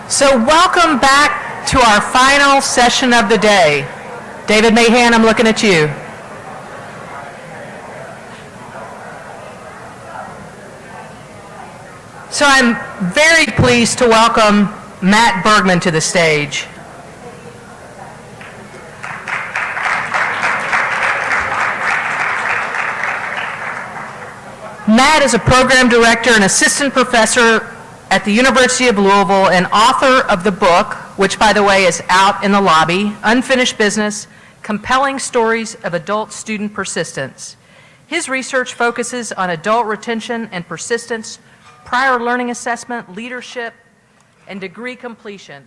So welcome back to our final session of the day. David Mahan, I'm looking at you. So I'm very pleased to welcome Matt Bergman to the stage. Matt is a program director and assistant professor at the University of Louisville and author of the book, which by the way is out in the lobby, Unfinished Business, Compelling Stories of Adult Student Persistence. His research focuses on adult retention and persistence, prior learning assessment, leadership, and degree completion.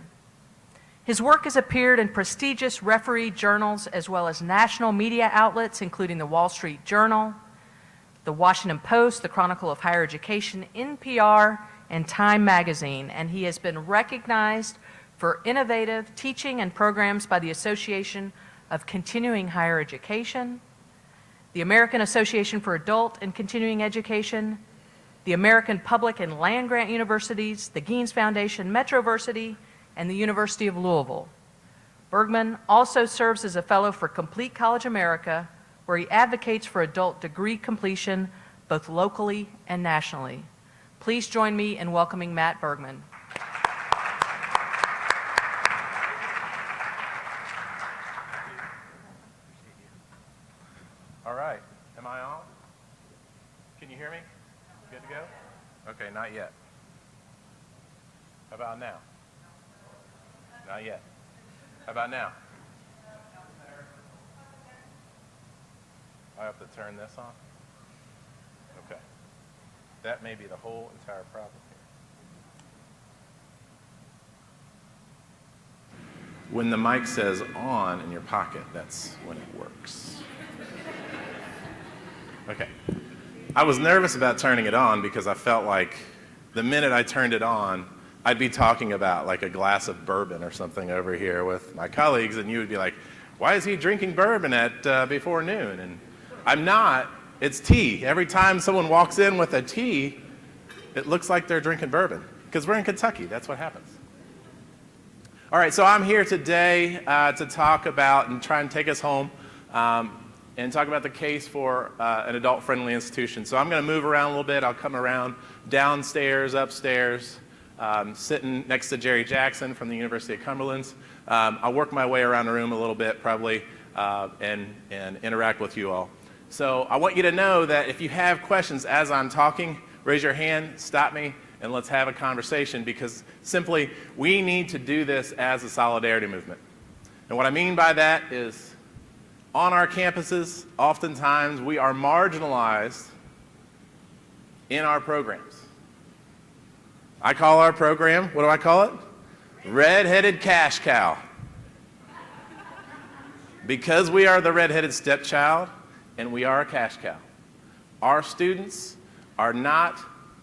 His work has appeared in prestigious refereed journals as well as national media outlets, including the Wall Street Journal, the Washington Post, the Chronicle of Higher Education, NPR, and Time Magazine, and he has been recognized for innovative teaching and programs by the Association of Continuing Higher Education, the American Association for Adult and Continuing Education, the American Public and Land Grant Universities, the Gaines Foundation, Metroversity, and the University of Louisville. Bergman also serves as a fellow for Complete College America, where he advocates for adult degree completion both locally and nationally. Please join me in welcoming Matt Bergman. All right, am I on? Can you hear me? Good to go? Okay, not yet. How about now? Not yet. How about now? I have to turn this on? Okay. That may be the whole entire problem here. When the mic says on in your pocket, that's when it works. Okay. I was nervous about turning it on because I felt like the minute I turned it on, I'd be talking about like a glass of bourbon or something over here with my colleagues, and you would be like, why is he drinking bourbon at before noon? And I'm not. It's tea. Every time someone walks in with a tea, it looks like they're drinking bourbon because we're in Kentucky. That's what happens. All right, so I'm here today to talk about and try and take us home and talk about the case for an adult-friendly institution. So I'm going to move around a little bit. I'll come around downstairs, upstairs, sitting next to Jerry Jackson from the University of Cumberland. I'll work my way around the room a little bit probably and interact with you all. So I want you to know that if you have questions as I'm talking, raise your hand, stop me, and let's have a conversation because simply we need to do this as a solidarity movement. And what I mean by that is on our campuses, oftentimes we are marginalized in our programs. I call our program, what do I call it? Red-headed cash cow. Because we are the red-headed stepchild, and we are a cash cow. Our students are not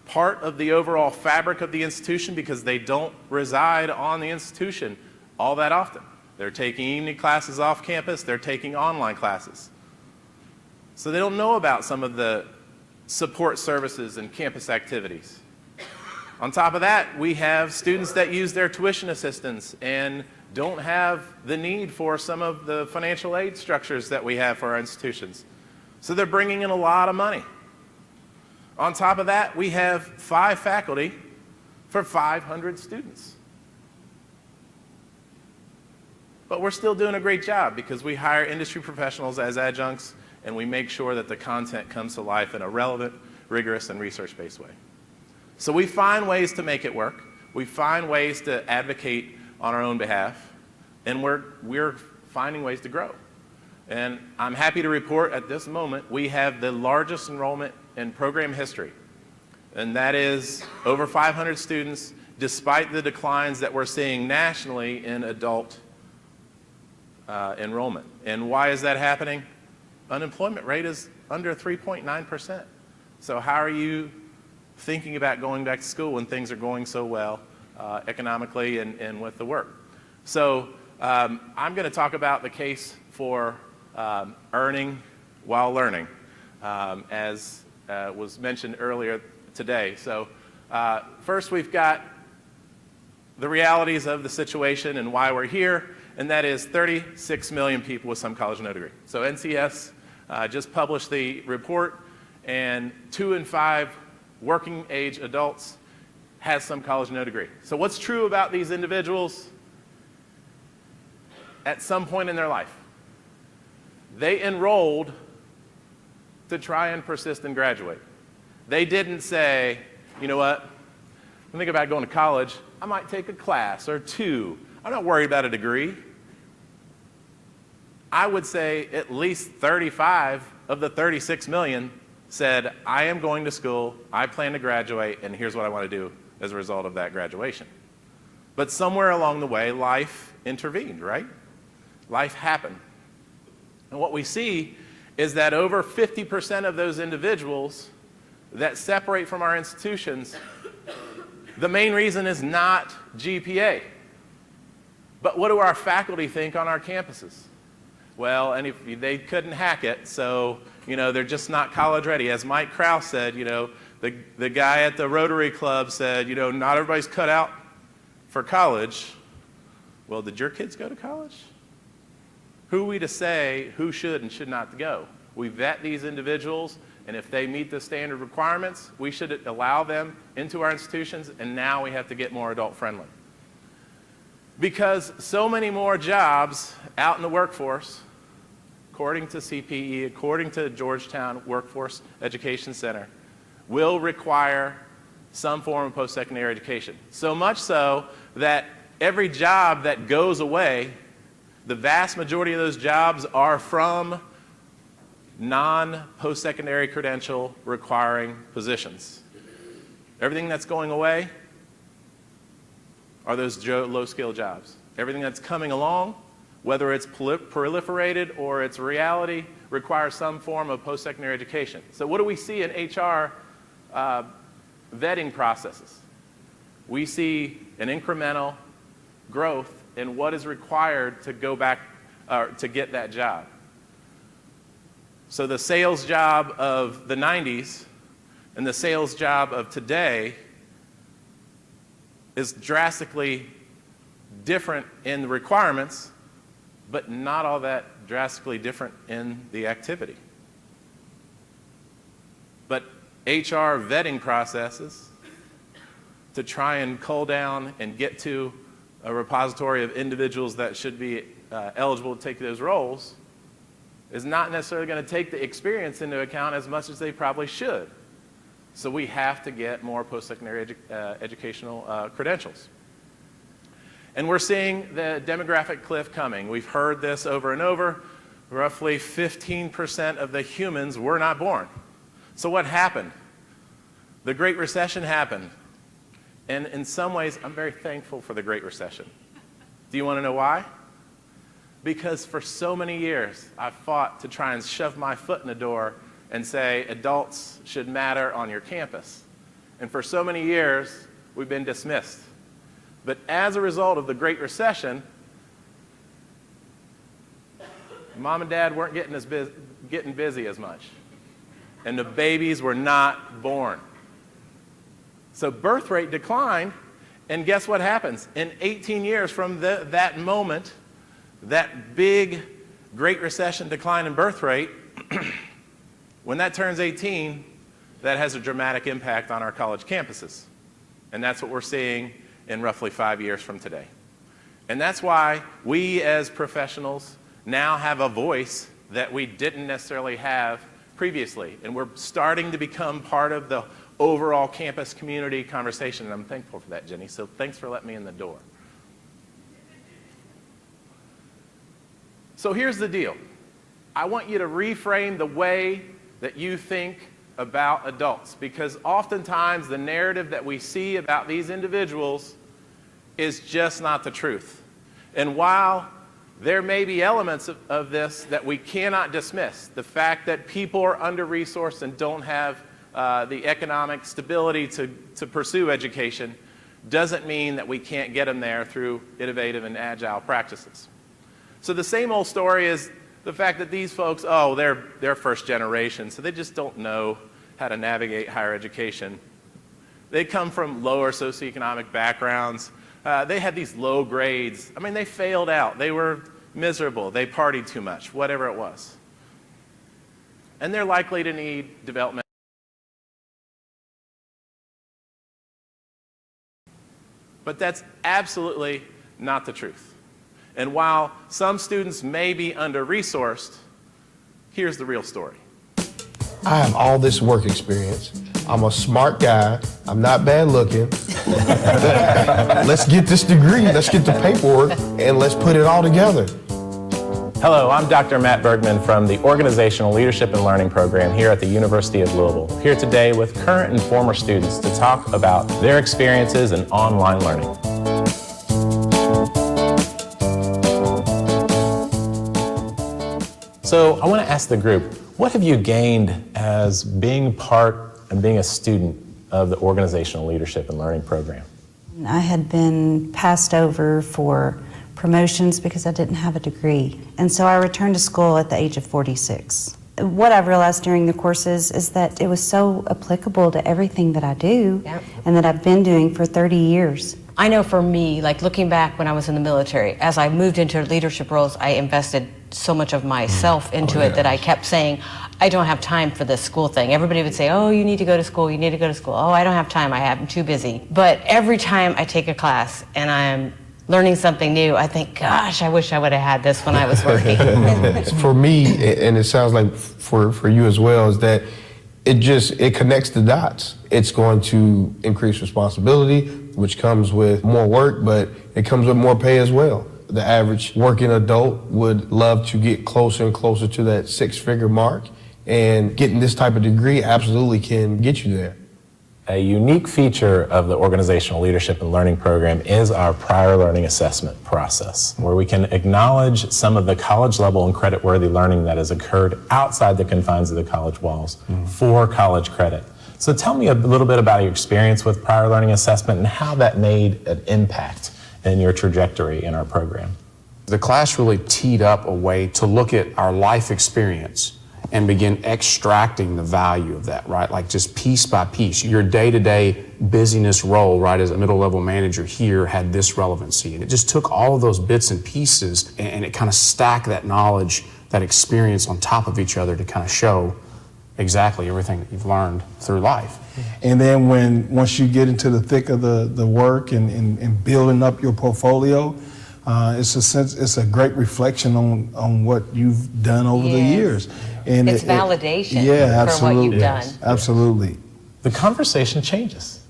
part of the overall fabric of the institution because they don't reside on the institution all that often. They're taking evening classes off campus, they're taking online classes. So they don't know about some of the support services and campus activities. On top of that, we have students that use their tuition assistance and don't have the need for some of the financial aid structures that we have for our institutions. So they're bringing in a lot of money. On top of that, we have 5 faculty for 500 students. But we're still doing a great job because we hire industry professionals as adjuncts and we make sure that the content comes to life in a relevant, rigorous, and research-based way. So we find ways to make it work. We find ways to advocate on our own behalf, and we're finding ways to grow. And I'm happy to report at this moment we have the largest enrollment in program history, and that is over 500 students despite the declines that we're seeing nationally in adult enrollment. And why is that happening? Unemployment rate is under 3.9%. So how are you thinking about going back to school when things are going so well economically and with the work? So I'm going to talk about the case for earning while learning, as was mentioned earlier today. So first we've got the realities of the situation and why we're here, and that is 36 million people with some college no degree. So NCS just published the report, and 2 in 5 working age adults has some college no degree. So what's true about these individuals? At some point in their life, they enrolled to try and persist and graduate. They didn't say, you know what, I'm thinking about going to college, I might take a class or 2. I'm not worried about a degree. I would say at least 35 of the 36 million said, I am going to school, I plan to graduate, and here's what I want to do as a result of that graduation. But somewhere along the way, life intervened, right? Life happened. And what we see is that over 50% of those individuals that separate from our institutions, the main reason is not GPA. But what do our faculty think on our campuses? Well, and if they couldn't hack it, so they're just not college ready. As Mike Krause said, the guy at the Rotary Club said, not everybody's cut out for college. Well, did your kids go to college? Who are we to say who should and should not go? We vet these individuals, and if they meet the standard requirements, we should allow them into our institutions, and now we have to get more adult friendly. Because so many more jobs out in the workforce, according to CPE, according to Georgetown Workforce Education Center, will require some form of post-secondary education. So much so that every job that goes away, the vast majority of those jobs are from non-post-secondary credential requiring positions. Everything that's going away are those low-skill jobs. Everything that's coming along, whether it's proliferated or it's reality, requires some form of post-secondary education. So what do we see in HR vetting processes? We see an incremental growth in what is required to go back to get that job. So the sales job of the 90s and the sales job of today is drastically different in the requirements, but not all that drastically different in the activity. But HR vetting processes to try and cull down and get to a repository of individuals that should be eligible to take those roles is not necessarily going to take the experience into account as much as they probably should. So we have to get more post-secondary educational credentials. And we're seeing the demographic cliff coming. We've heard this over and over. Roughly 15% of the humans were not born. So what happened? The Great Recession happened. And in some ways, I'm very thankful for the Great Recession. Do you want to know why? Because for so many years, I fought to try and shove my foot in the door and say adults should matter on your campus. And for so many years, we've been dismissed. But as a result of the Great Recession, mom and dad weren't getting busy as much. And the babies were not born. So birth rate declined, and guess what happens? In 18 years from that moment, that big Great Recession decline in birth rate, when that turns 18, that has a dramatic impact on our college campuses. And that's what we're seeing in roughly 5 years from today. And that's why we as professionals now have a voice that we didn't necessarily have previously. And we're starting to become part of the overall campus community conversation. And I'm thankful for that, Jenny. So thanks for letting me in the door. So here's the deal. I want you to reframe the way that you think about adults, because oftentimes the narrative that we see about these individuals is just not the truth. And while there may be elements of this that we cannot dismiss, the fact that people are under-resourced and don't have the economic stability to pursue education doesn't mean that we can't get them there through innovative and agile practices. So the same old story is the fact that these folks, they're first generation, so they just don't know how to navigate higher education. They come from lower socioeconomic backgrounds. They had these low grades. I mean, they failed out. They were miserable. They partied too much, whatever it was. And they're likely to need development. But that's absolutely not the truth. And while some students may be under-resourced, here's the real story. I have all this work experience. I'm a smart guy. I'm not bad looking. Let's get this degree, let's get the paperwork, and let's put it all together. Hello, I'm Dr. Matt Bergman from the Organizational Leadership and Learning Program here at the University of Louisville. Here today with current and former students to talk about their experiences in online learning. So I want to ask the group, what have you gained as being part and being a student of the Organizational Leadership and Learning Program? I had been passed over for promotions because I didn't have a degree. And so I returned to school at the age of 46. What I've realized during the courses is that it was so applicable to everything that I do and that I've been doing for 30 years. I know for me, like looking back when I was in the military, as I moved into leadership roles, I invested so much of myself into it that I kept saying, I don't have time for this school thing. Everybody would say, oh, you need to go to school, you need to go to school. Oh, I don't have time, I'm too busy. But every time I take a class and I'm learning something new, I think, gosh, I wish I would have had this when I was working. For me, and it sounds like for you as well, is that it connects the dots. It's going to increase responsibility, which comes with more work, but it comes with more pay as well. The average working adult would love to get closer and closer to that six-figure mark, and getting this type of degree absolutely can get you there. A unique feature of the Organizational Leadership and Learning Program is our prior learning assessment process, where we can acknowledge some of the college level and credit-worthy learning that has occurred outside the confines of the college walls for college credit. So tell me a little bit about your experience with prior learning assessment and how that made an impact in your trajectory in our program. The class really teed up a way to look at our life experience and begin extracting the value of that, right? Like just piece by piece. Your day-to-day busyness role, right, as a middle-level manager here had this relevancy. And it just took all of those bits and pieces and it kind of stacked that knowledge, that experience on top of each other to kind of show exactly everything that you've learned through life. And then once you get into the thick of the work and building up your portfolio, it's a great reflection on what you've done over the years. And it's validation for what you've done. Absolutely. The conversation changes.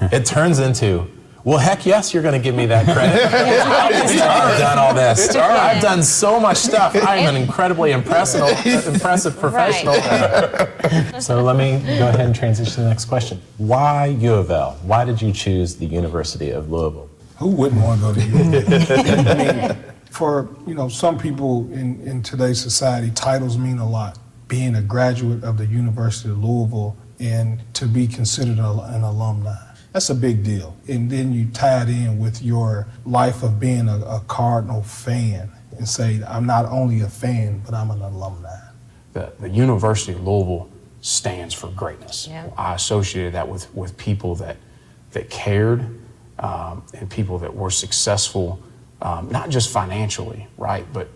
It turns into, well, heck yes, you're going to give me that credit. I've done all this. I've done so much stuff. I'm an incredibly impressive professional. Right. So let me go ahead and transition to the next question. Why U of L? Why did you choose the University of Louisville? Who wouldn't want to go to Louisville? I mean, for some people in today's society, titles mean a lot. Being a graduate of the University of Louisville and to be considered an alumni, that's a big deal. And then you tie it in with your life of being a Cardinal fan and say, I'm not only a fan, but I'm an alumni. The University of Louisville stands for greatness. Yeah. I associated that with people that cared and people that were successful, not just financially, right, but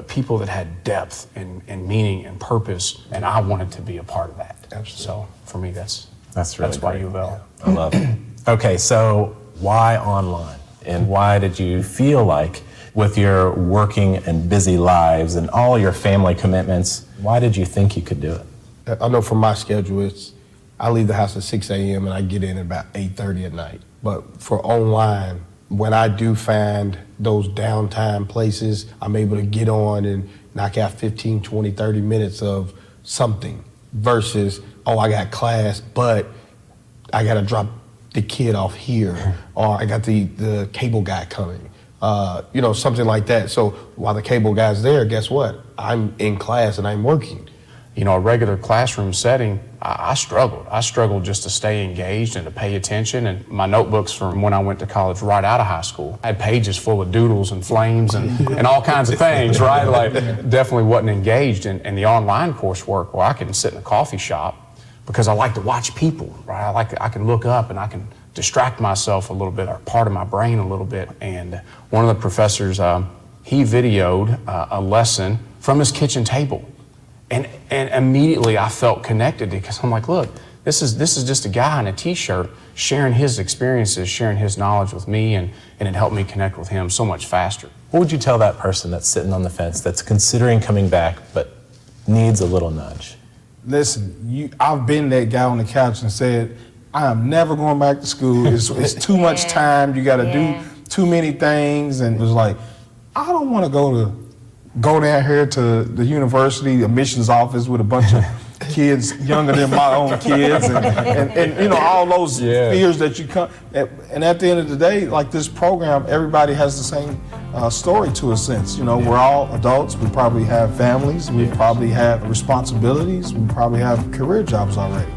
people that had depth and meaning and purpose, and I wanted to be a part of that. Absolutely. So for me, that's why U of L. I love it. Okay, so why online? And why did you feel like, with your working and busy lives and all your family commitments, why did you think you could do it? I know from my schedule, I leave the house at 6 a.m. and I get in at about 8:30 at night. But for online, when I do find those downtime places, I'm able to get on and knock out 15, 20, 30 minutes of something versus, oh, I got class, but I got to drop the kid off here, or I got the cable guy coming, something like that. So while the cable guy's there, guess what? I'm in class and I'm working. A regular classroom setting, I struggled. I struggled just to stay engaged and to pay attention. And my notebooks from when I went to college right out of high school, I had pages full of doodles and flames and all kinds of things, right? Like, definitely wasn't engaged. And the online coursework, where I can sit in a coffee shop because I like to watch people, right? I can look up and I can distract myself a little bit, or part of my brain a little bit. And one of the professors, he videoed a lesson from his kitchen table. And immediately I felt connected, because I'm like, look, this is just a guy in a t-shirt sharing his experiences, sharing his knowledge with me, and it helped me connect with him so much faster. What would you tell that person that's sitting on the fence, that's considering coming back, but needs a little nudge? Listen, I've been that guy on the couch and said, I am never going back to school. It's too much time. You got to do too many things. And it was like, I don't want to go down here to the university admissions office with a bunch of kids younger than my own kids, and you know, all those fears that you come. And at the end of the day, like this program, everybody has the same story to a sense. You know, we're all adults. We probably have families. We probably have responsibilities. We probably have career jobs already.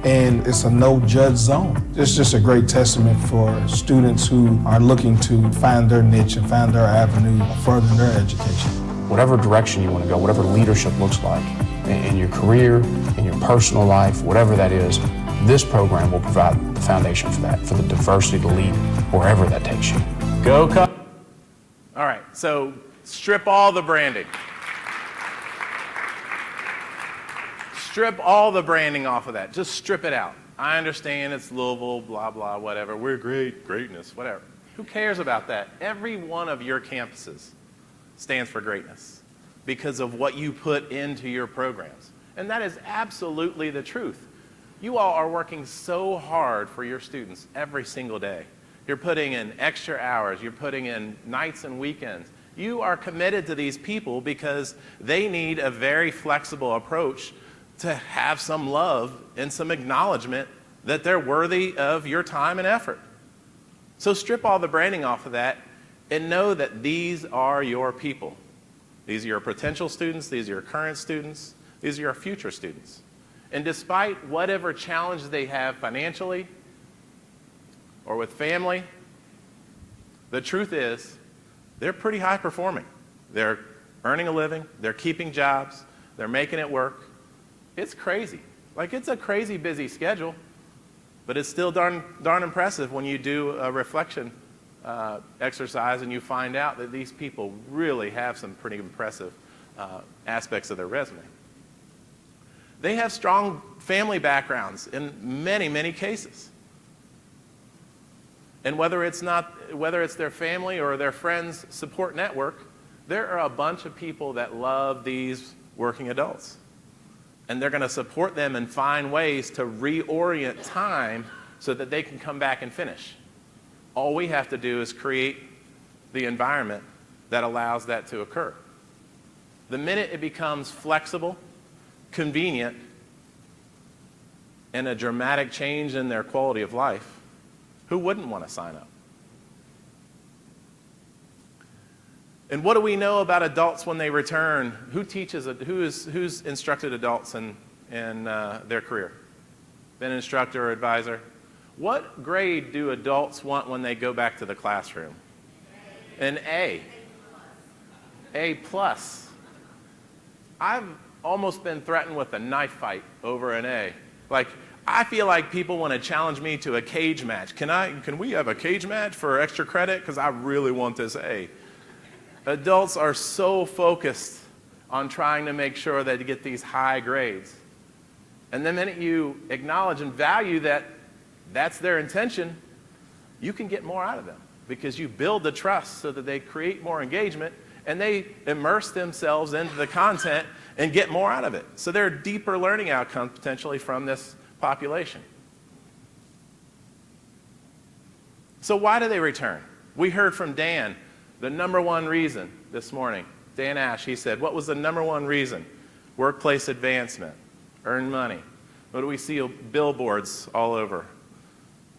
And it's a no-judge zone. It's just a great testament for students who are looking to find their niche and find their avenue of furthering their education. Whatever direction you want to go, whatever leadership looks like in your career, in your personal life, whatever that is, this program will provide the foundation for that, for the diversity to lead wherever that takes you. Go, All right, so strip all the branding. Strip all the branding off of that. Just strip it out. I understand it's Louisville, blah, blah, whatever. We're great, greatness, whatever. Who cares about that? Every one of your campuses stands for greatness because of what you put into your programs. And that is absolutely the truth. You all are working so hard for your students every single day. You're putting in extra hours. You're putting in nights and weekends. You are committed to these people because they need a very flexible approach to have some love and some acknowledgement that they're worthy of your time and effort. So strip all the branding off of that and know that these are your people. These are your potential students, these are your current students, these are your future students. And despite whatever challenges they have financially or with family, the truth is they're pretty high performing. They're earning a living, they're keeping jobs, they're making it work. It's crazy. Like, it's a crazy busy schedule, but it's still darn impressive when you do a reflection exercise and you find out that these people really have some pretty impressive aspects of their resume. They have strong family backgrounds in many, many cases. And whether it's their family or their friends' support network, there are a bunch of people that love these working adults. And they're going to support them and find ways to reorient time so that they can come back and finish. All we have to do is create the environment that allows that to occur. The minute it becomes flexible, convenient, and a dramatic change in their quality of life, who wouldn't want to sign up? And what do we know about adults when they return? Who's instructed adults in their career? Been an instructor or advisor? What grade do adults want when they go back to the classroom? An A. A plus. I've almost been threatened with a knife fight over an A. Like, I feel like people want to challenge me to a cage match. Can we have a cage match for extra credit? Because I really want this A. Adults are so focused on trying to make sure that you get these high grades. And the minute you acknowledge and value that that's their intention, you can get more out of them because you build the trust so that they create more engagement and they immerse themselves into the content and get more out of it. So there are deeper learning outcomes potentially from this population. So why do they return? We heard from Dan. The number one reason this morning, Dan Ash, he said, what was the number one reason? Workplace advancement, earn money. What do we see? Billboards all over.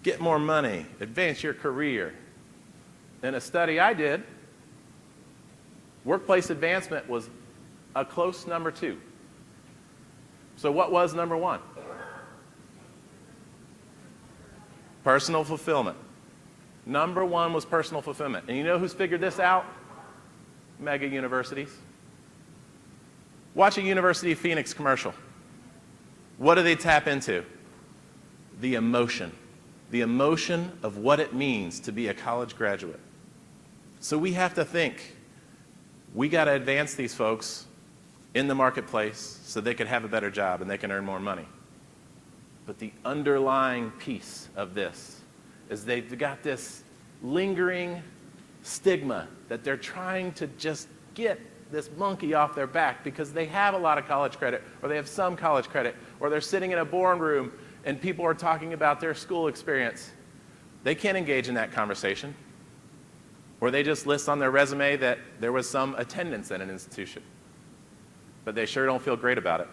Get more money, advance your career. In a study I did, workplace advancement was a close number 2. So what was number 1? Personal fulfillment. Number 1 was personal fulfillment. And you know who's figured this out? Mega universities. Watch a University of Phoenix commercial. What do they tap into? The emotion. the emotion of what it means to be a college graduate. So we have to think, we got to advance these folks in the marketplace so they can have a better job and they can earn more money. But the underlying piece of this is they've got this lingering stigma that they're trying to just get this monkey off their back because they have a lot of college credit, or they have some college credit, or they're sitting in a boardroom and people are talking about their school experience. They can't engage in that conversation. Or they just list on their resume that there was some attendance at an institution. But they sure don't feel great about it.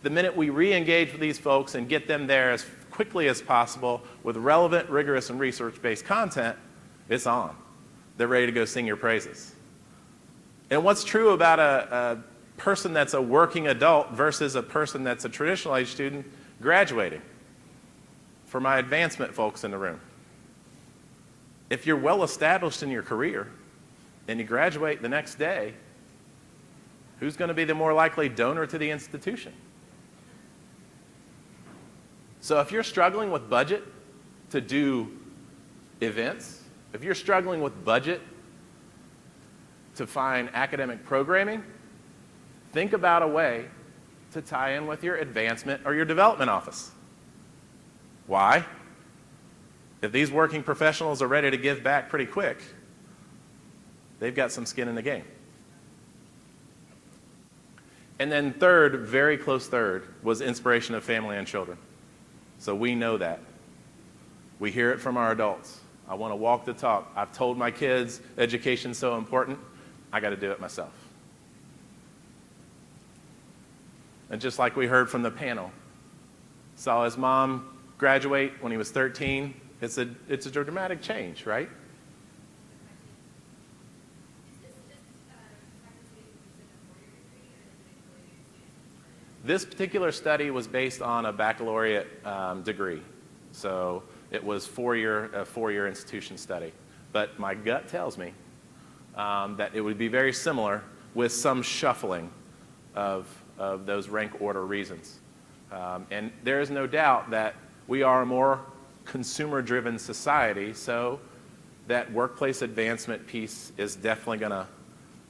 The minute we re-engage with these folks and get them there as quickly as possible with relevant, rigorous, and research-based content, it's on. They're ready to go sing your praises. And what's true about a person that's a working adult versus a person that's a traditional age student graduating? For my advancement folks in the room, if you're well established in your career and you graduate the next day, who's going to be the more likely donor to the institution? So if you're struggling with budget to do events, if you're struggling with budget to find academic programming, think about a way to tie in with your advancement or your development office. Why? If these working professionals are ready to give back pretty quick, they've got some skin in the game. And then third, very close third, was inspiration of family and children. So we know that. We hear it from our adults. I want to walk the talk. I've told my kids education's so important, I got to do it myself. And just like we heard from the panel, saw his mom graduate when he was 13. It's a dramatic change, right? This particular study was based on a baccalaureate degree. So it was a four-year institution study. But my gut tells me that it would be very similar with some shuffling of those rank order reasons. And there is no doubt that we are a more consumer-driven society, so that workplace advancement piece is definitely going to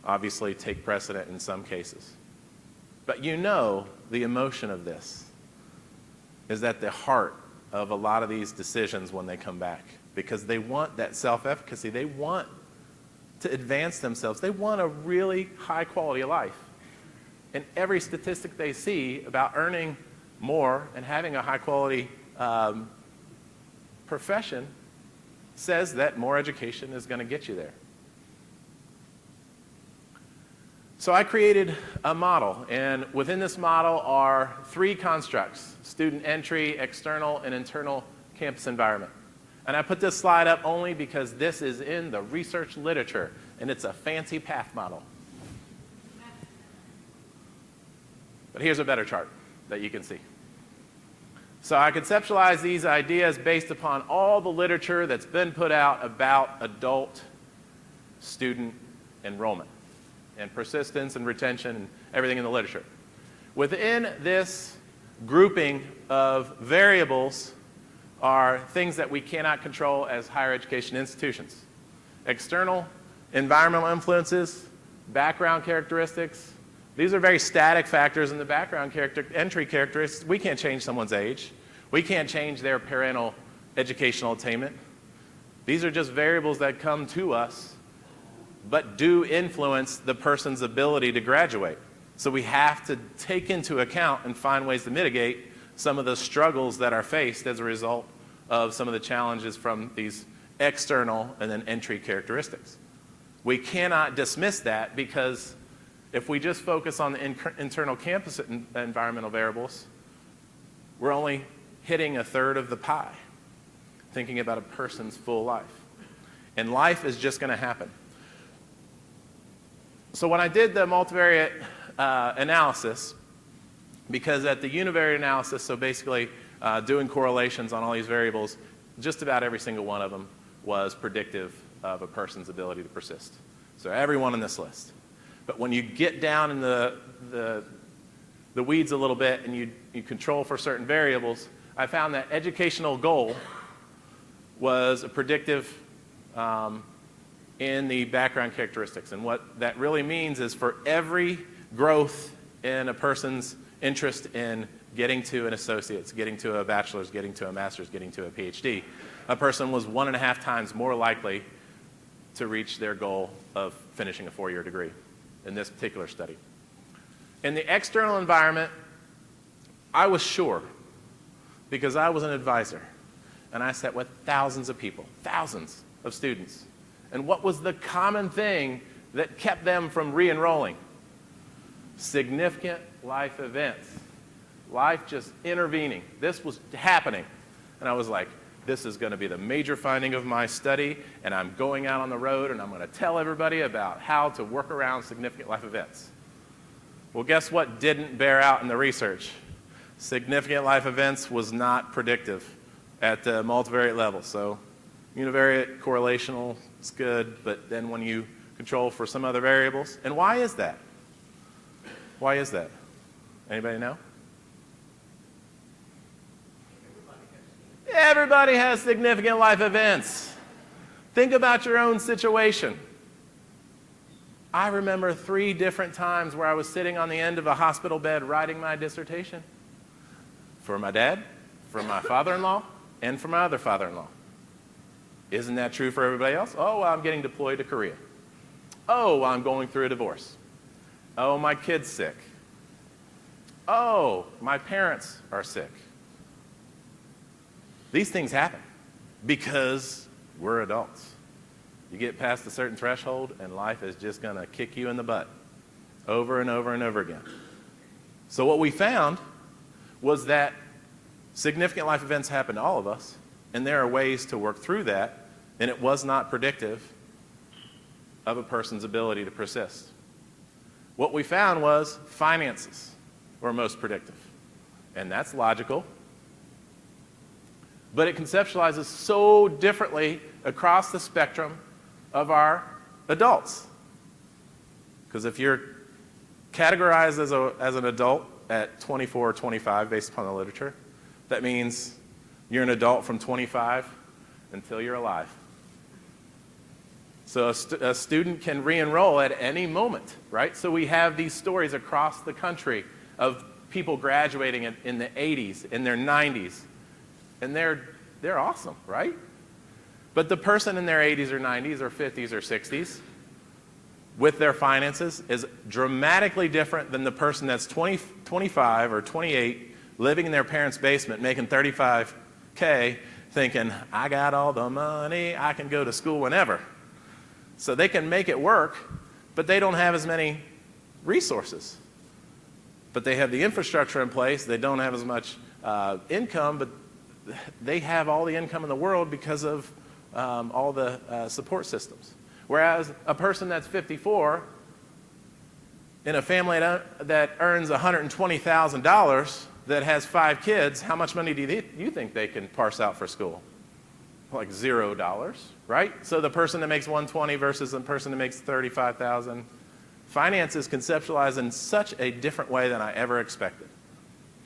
obviously take precedent in some cases. But you know the emotion of this is at the heart of a lot of these decisions when they come back, because they want that self-efficacy. They want to advance themselves. They want a really high quality of life. And every statistic they see about earning more and having a high quality profession says that more education is going to get you there. So I created a model, and within this model are three constructs: student entry, external, and internal campus environment. And I put this slide up only because this is in the research literature, and it's a fancy path model. But here's a better chart that you can see. So I conceptualize these ideas based upon all the literature that's been put out about adult student enrollment and persistence and retention and everything in the literature. Within this grouping of variables are things that we cannot control as higher education institutions: external environmental influences, background characteristics. These are very static factors in the background entry characteristics. We can't change someone's age. We can't change their parental educational attainment. These are just variables that come to us, but do influence the person's ability to graduate. So we have to take into account and find ways to mitigate some of the struggles that are faced as a result of some of the challenges from these external and then entry characteristics. We cannot dismiss that, because if we just focus on the internal campus environmental variables, we're only hitting a third of the pie, thinking about a person's full life. And life is just going to happen. So when I did the multivariate analysis, because at the univariate analysis, so basically doing correlations on all these variables, just about every single one of them was predictive of a person's ability to persist. So everyone on this list. But when you get down in the weeds a little bit and you control for certain variables, I found that educational goal was a predictive in the background characteristics. And what that really means is for every growth in a person's interest in getting to an associate's, getting to a bachelor's, getting to a master's, getting to a PhD, a person was 1.5 times more likely to reach their goal of finishing a 4-year degree in this particular study. In the external environment, I was sure, because I was an advisor, and I sat with thousands of people, thousands of students. And what was the common thing that kept them from re-enrolling? Significant life events. Life just intervening. This was happening. And I was like, this is going to be the major finding of my study, and I'm going out on the road and I'm going to tell everybody about how to work around significant life events. Well, guess what didn't bear out in the research? Significant life events was not predictive at the multivariate level. So univariate correlational is good, but then when you control for some other variables, and why is that? Why is that? Anybody know? Everybody has significant life events. Think about your own situation. I remember 3 different times where I was sitting on the end of a hospital bed writing my dissertation. For my dad, for my father-in-law, and for my other father-in-law. Isn't that true for everybody else? Oh, well, I'm getting deployed to Korea. Oh, I'm going through a divorce. Oh, my kid's sick. Oh, my parents are sick. These things happen because we're adults. You get past a certain threshold and life is just going to kick you in the butt over and over and over again. So what we found was that significant life events happen to all of us, and there are ways to work through that, and it was not predictive of a person's ability to persist. What we found was finances were most predictive, and that's logical. But it conceptualizes so differently across the spectrum of our adults. Because if you're categorized as an adult at 24 or 25 based upon the literature, that means you're an adult from 25 until you're alive. So a student can re-enroll at any moment, right? So we have these stories across the country of people graduating in the 80s, in their 90s, and they're awesome, right? But the person in their 80s or 90s or 50s or 60s with their finances is dramatically different than the person that's 20, 25 or 28 living in their parents' basement making $35K thinking, I got all the money, I can go to school whenever. So they can make it work, but they don't have as many resources. But they have the infrastructure in place, they don't have as much income, but they have all the income in the world because of all the support systems. Whereas a person that's 54 in a family that earns $120,000 that has 5 kids, how much money do you think they can parse out for school? Like $0, right? So the person that makes 120 versus the person that makes 35,000, finance is conceptualized in such a different way than I ever expected.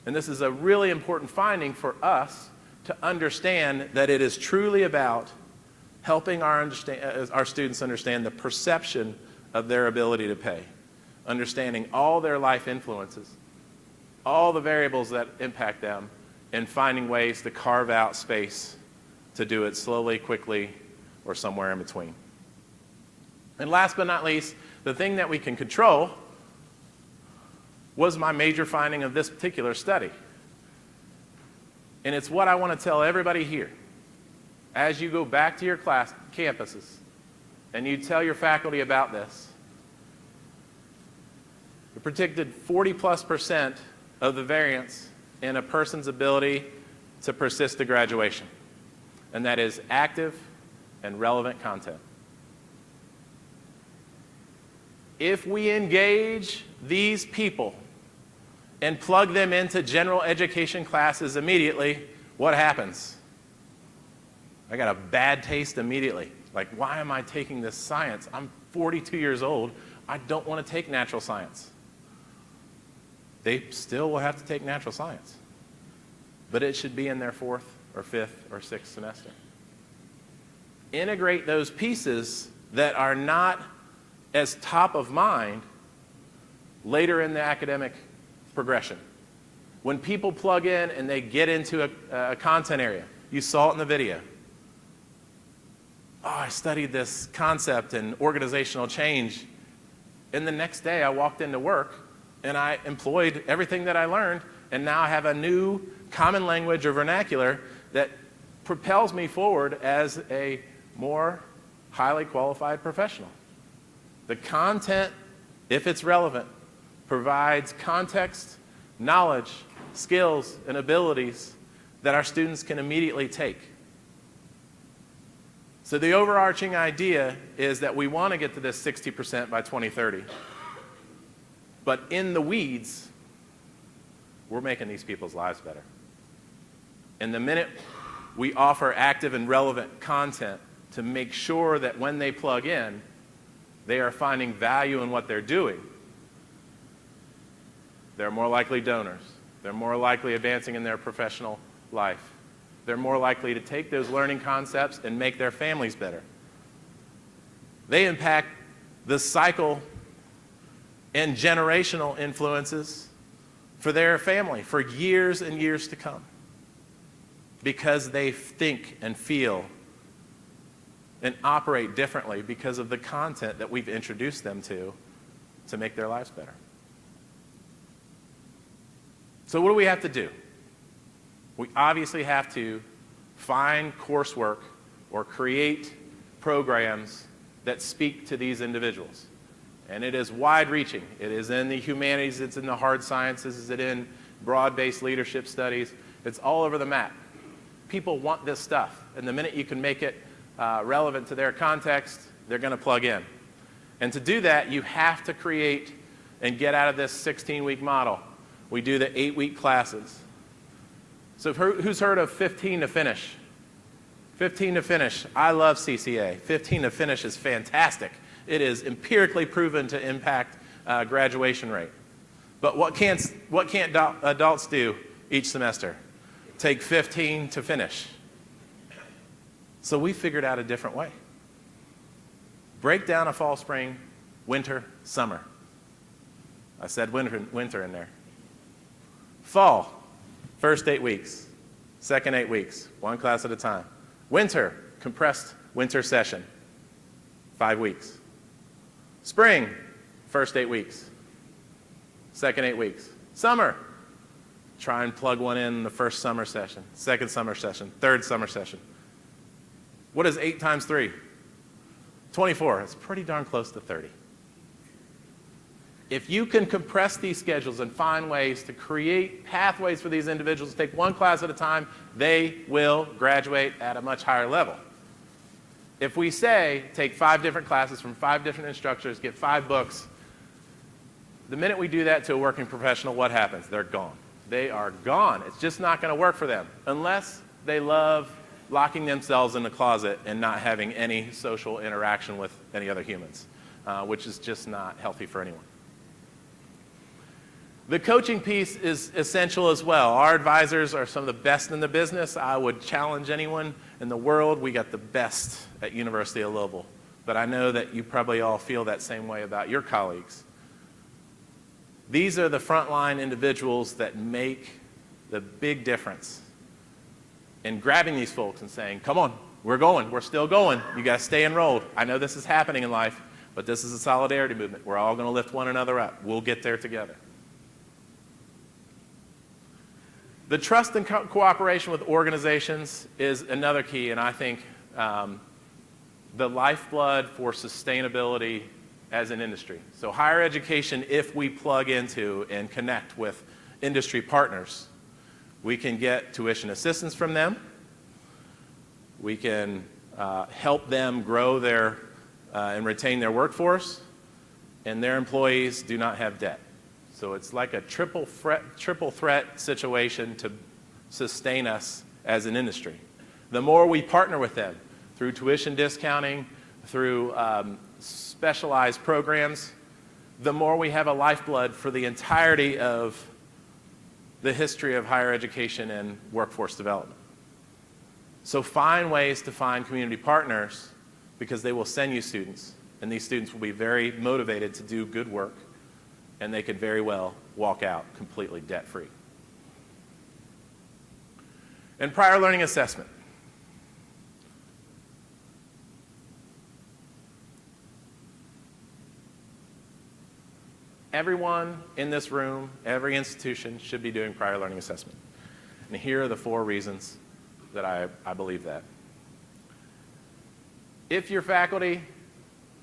And this is a really important finding for us to understand that it is truly about helping our students understand the perception of their ability to pay, understanding all their life influences, all the variables that impact them, and finding ways to carve out space to do it slowly, quickly, or somewhere in between. And last but not least, the thing that we can control was my major finding of this particular study. And it's what I want to tell everybody here. As you go back to your campuses and you tell your faculty about this, the predicted 40+% of the variance in a person's ability to persist to graduation. And that is active and relevant content. If we engage these people and plug them into general education classes immediately, what happens? I got a bad taste immediately. Like, why am I taking this science? I'm 42 years old. I don't want to take natural science. They still will have to take natural science. But it should be in their 4th or 5th or 6th semester. integrate those pieces that are not as top of mind later in the academic progression. When people plug in and they get into a content area, you saw it in the video. Oh, I studied this concept in organizational change, and the next day I walked into work and I employed everything that I learned, and now I have a new common language or vernacular that propels me forward as a more highly qualified professional. The content, if it's relevant, provides context, knowledge, skills, and abilities that our students can immediately take. So the overarching idea is that we want to get to this 60% by 2030. But in the weeds, we're making these people's lives better. And the minute we offer active and relevant content to make sure that when they plug in, they are finding value in what they're doing, they're more likely donors. They're more likely advancing in their professional life. They're more likely to take those learning concepts and make their families better. They impact the cycle and generational influences for their family for years and years to come, because they think and feel and operate differently because of the content that we've introduced them to make their lives better. So what do we have to do? We obviously have to find coursework or create programs that speak to these individuals. And it is wide-reaching. It is in the humanities, it's in the hard sciences, it's in broad-based leadership studies. It's all over the map. People want this stuff, and the minute you can make it relevant to their context, they're going to plug in. And to do that, you have to create and get out of this 16-week model. We do the 8-week classes. So who's heard of 15 to finish? 15 to finish. I love CCA. 15 to finish is fantastic. It is empirically proven to impact graduation rate. But what can't adults do each semester? Take 15 to finish. So we figured out a different way. Break down a fall, spring, winter, summer. I said winter in there. Fall, first 8 weeks. Second 8 weeks, one class at a time. Winter, compressed winter session, 5 weeks. Spring, first 8 weeks. Second 8 weeks. Summer, try and plug one in the first summer session, second summer session, third summer session. What is 8 times 3? 24. It's pretty darn close to 30. If you can compress these schedules and find ways to create pathways for these individuals to take one class at a time, they will graduate at a much higher level. If we say, take 5 different classes from 5 different instructors, get 5 books, the minute we do that to a working professional, what happens? They're gone. They are gone. It's just not going to work for them unless they love locking themselves in the closet and not having any social interaction with any other humans, which is just not healthy for anyone. The coaching piece is essential as well. Our advisors are some of the best in the business. I would challenge anyone in the world. We got the best at University of Louisville. But I know that you probably all feel that same way about your colleagues. These are the frontline individuals that make the big difference in grabbing these folks and saying, come on, we're still going. You got to stay enrolled. I know this is happening in life, but this is a solidarity movement. We're all going to lift one another up. We'll get there together. The trust and cooperation with organizations is another key, and I think the lifeblood for sustainability as an industry. So higher education, if we plug into and connect with industry partners, we can get tuition assistance from them. We can help them grow their and retain their workforce, and their employees do not have debt. So it's like a triple threat situation to sustain us as an industry. The more we partner with them through tuition discounting, through specialized programs, the more we have a lifeblood for the entirety of the history of higher education and workforce development. So find ways to find community partners, because they will send you students, and these students will be very motivated to do good work, and they could very well walk out completely debt-free. And prior learning assessment. Everyone in this room, every institution should be doing prior learning assessment. And here are the 4 reasons that I believe that. If your faculty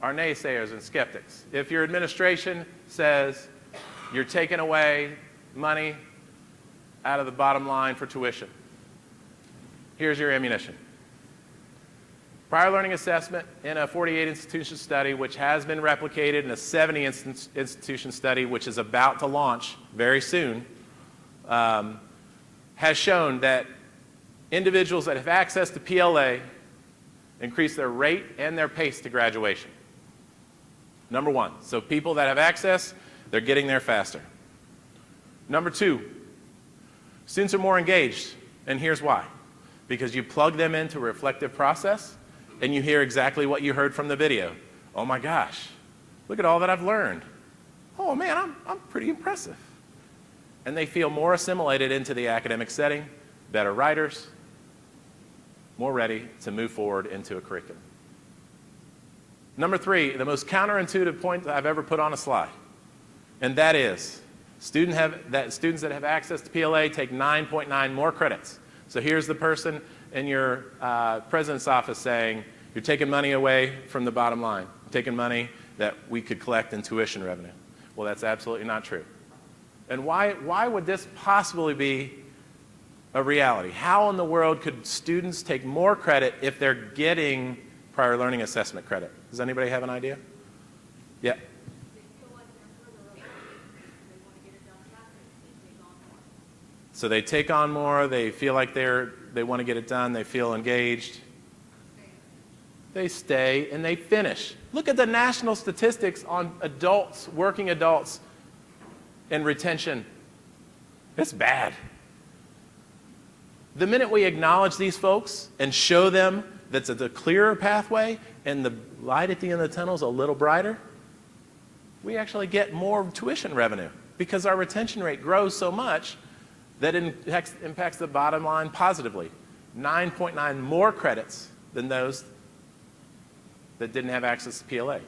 are naysayers and skeptics, if your administration says you're taking away money out of the bottom line for tuition, here's your ammunition. Prior learning assessment in a 48 institution study, which has been replicated in a 70 institution study, which is about to launch very soon, has shown that individuals that have access to PLA increase their rate and their pace to graduation. Number 1, so people that have access, they're getting there faster. Number 2, students are more engaged, and here's why. Because you plug them into a reflective process, and you hear exactly what you heard from the video. Oh my gosh, look at all that I've learned. Oh man, I'm pretty impressive. And they feel more assimilated into the academic setting, better writers, more ready to move forward into a curriculum. Number 3, the most counterintuitive point that I've ever put on a slide, and that is students that have access to PLA take 9.9 more credits. So here's the person in your president's office saying, you're taking money away from the bottom line, taking money that we could collect in tuition revenue. Well, that's absolutely not true. And why would this possibly be a reality? How in the world could students take more credit if they're getting prior learning assessment credit? Does anybody have an idea? Yeah. So they take on more, they feel like they want to get it done, they feel engaged. They stay and they finish. Look at the national statistics on adults, working adults, and retention. It's bad. The minute we acknowledge these folks and show them that it's a clearer pathway and the light at the end of the tunnel is a little brighter, we actually get more tuition revenue because our retention rate grows so much that impacts the bottom line positively. 9.9 more credits than those that didn't have access to PLA.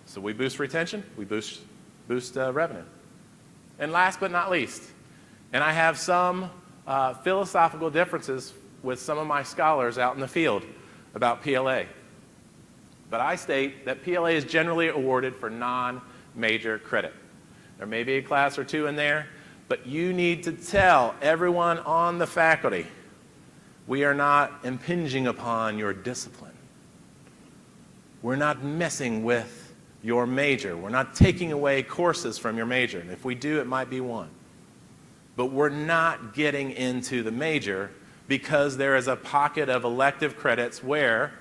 So we boost retention, we boost revenue. And last but not least, and I have some philosophical differences with some of my scholars out in the field about PLA. But I state that PLA is generally awarded for non-major credit. There may be a class or 2 in there, but you need to tell everyone on the faculty, we are not impinging upon your discipline. We're not messing with your major. We're not taking away courses from your major. And if we do, it might be 1. But we're not getting into the major because there is a pocket of elective credits where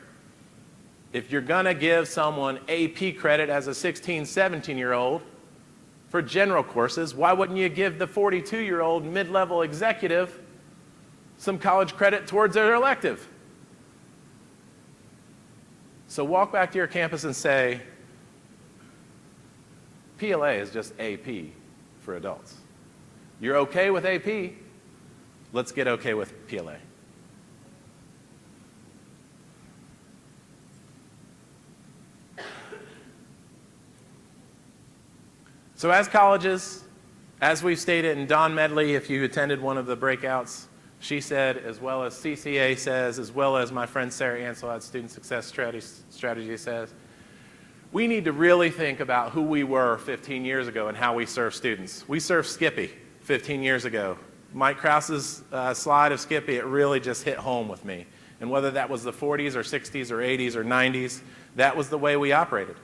if you're going to give someone AP credit as a 16, 17-year-old, for general courses, why wouldn't you give the 42-year-old mid-level executive some college credit towards their elective? So walk back to your campus and say, PLA is just AP for adults. You're okay with AP, let's get okay with PLA. So as colleges, as we've stated, and Dawn Medley, if you attended one of the breakouts, she said, as well as CCA says, as well as my friend Sarah Ansel at Student Success Strategy says, we need to really think about who we were 15 years ago and how we serve students. We served Skippy 15 years ago. Mike Krause's slide of Skippy, it really just hit home with me. And whether that was the 40s or 60s or 80s or 90s, that was the way we operated.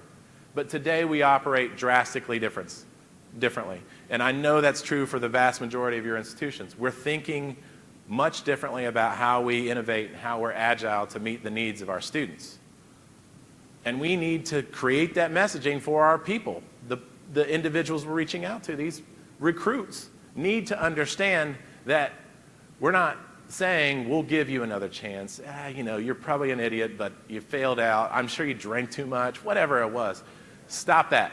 But today we operate drastically differently. And I know that's true for the vast majority of your institutions. We're thinking much differently about how we innovate and how we're agile to meet the needs of our students. And we need to create that messaging for our people. The individuals we're reaching out to, these recruits, need to understand that we're not saying, we'll give you another chance. You're probably an idiot, but you failed out. I'm sure you drank too much, whatever it was. Stop that.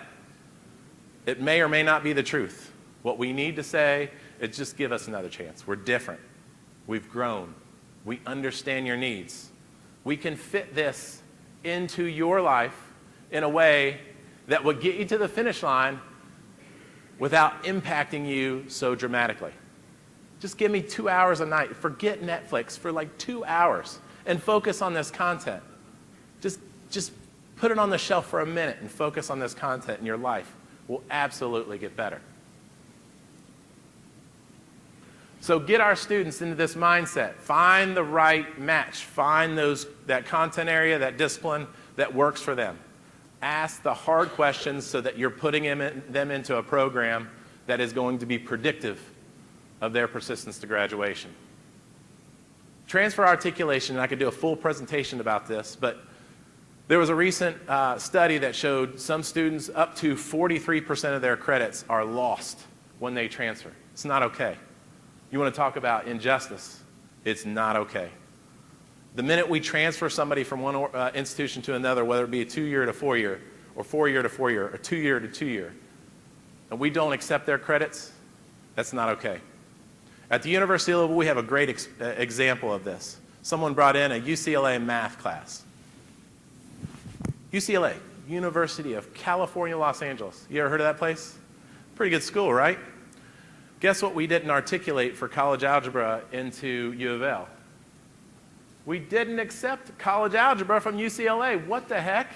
It may or may not be the truth. What we need to say is just give us another chance. We're different. We've grown. We understand your needs. We can fit this into your life in a way that would get you to the finish line without impacting you so dramatically. Just give me 2 hours a night. Forget Netflix for like 2 hours and focus on this content. Just put it on the shelf for a minute and focus on this content, and your life will absolutely get better. So get our students into this mindset. Find the right match. Find that content area, that discipline that works for them. Ask the hard questions so that you're putting them into a program that is going to be predictive of their persistence to graduation. Transfer articulation, and I could do a full presentation about this, but there was a recent study that showed some students up to 43% of their credits are lost when they transfer. It's not okay. You want to talk about injustice? It's not okay. The minute we transfer somebody from one institution to another, whether it be a 2-year to 4-year, or 4-year to 4-year, or 2-year to 2-year, and we don't accept their credits, that's not okay. At the University of Louisville, we have a great example of this. Someone brought in a UCLA math class. UCLA, University of California, Los Angeles. You ever heard of that place? Pretty good school, right? Guess what we didn't articulate for college algebra into U of L? We didn't accept college algebra from UCLA. What the heck?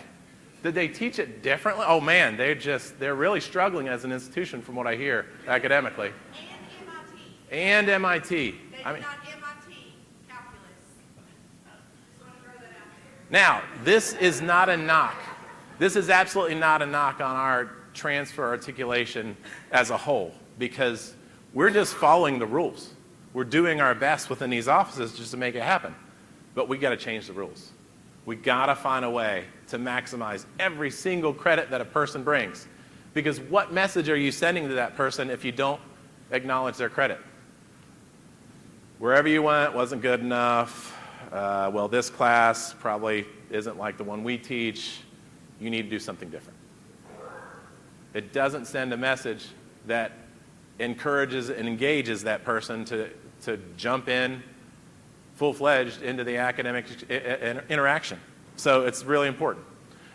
Did they teach it differently? Oh man, they're really struggling as an institution from what I hear academically. And MIT. They did not MIT calculus. Just want to throw that out there. Now, this is not a knock. This is absolutely not a knock on our transfer articulation as a whole, because we're just following the rules. We're doing our best within these offices just to make it happen. But we got to change the rules. We got to find a way to maximize every single credit that a person brings. Because what message are you sending to that person if you don't acknowledge their credit? Wherever you went wasn't good enough. Well, this class probably isn't like the one we teach. You need to do something different. It doesn't send a message that encourages and engages that person to jump in full-fledged into the academic interaction. So it's really important.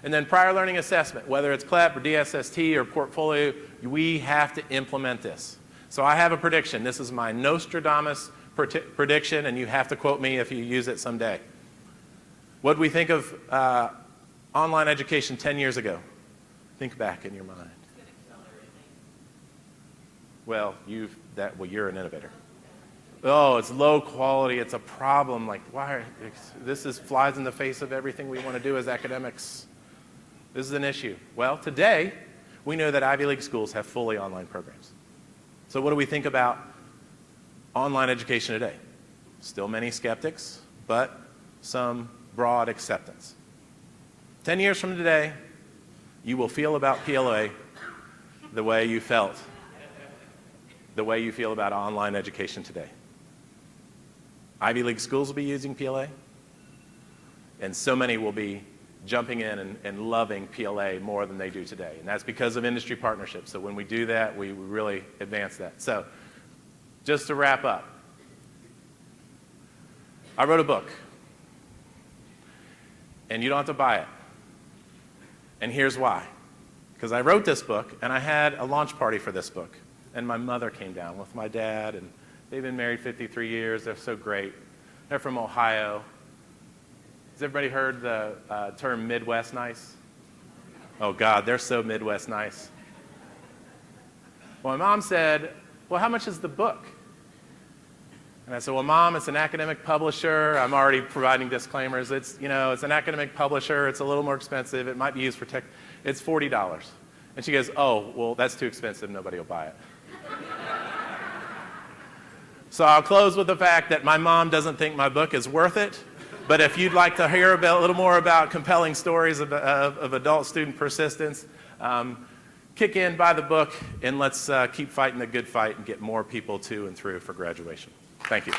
And then prior learning assessment, whether it's CLEP or DSST or portfolio, we have to implement this. So I have a prediction. This is my Nostradamus prediction, and you have to quote me if you use it someday. What did we think of online education 10 years ago? Think back in your mind. Well, you're an innovator. Oh, it's low quality, it's a problem. Like, why? This flies in the face of everything we want to do as academics. This is an issue. Well, today, we know that Ivy League schools have fully online programs. So what do we think about online education today? Still many skeptics, but some broad acceptance. 10 years from today, you will feel about PLA the way you feel about online education today. Ivy League schools will be using PLA, and so many will be jumping in and loving PLA more than they do today. And that's because of industry partnerships. So when we do that, we really advance that. So just to wrap up, I wrote a book, and you don't have to buy it. And here's why. Because I wrote this book, and I had a launch party for this book. And my mother came down with my dad, and they've been married 53 years. They're so great. They're from Ohio. Has everybody heard the term Midwest nice? Oh, God, they're so Midwest nice. Well, my mom said, well, how much is the book? And I said, well, Mom, it's an academic publisher. I'm already providing disclaimers. It's an academic publisher. It's a little more expensive. It might be used for tech. It's $40. And she goes, oh, well, that's too expensive. Nobody will buy it. So I'll close with the fact that my mom doesn't think my book is worth it. But if you'd like to hear a little more about compelling stories of adult student persistence, kick in, buy the book, and let's keep fighting the good fight and get more people to and through for graduation. Thank you.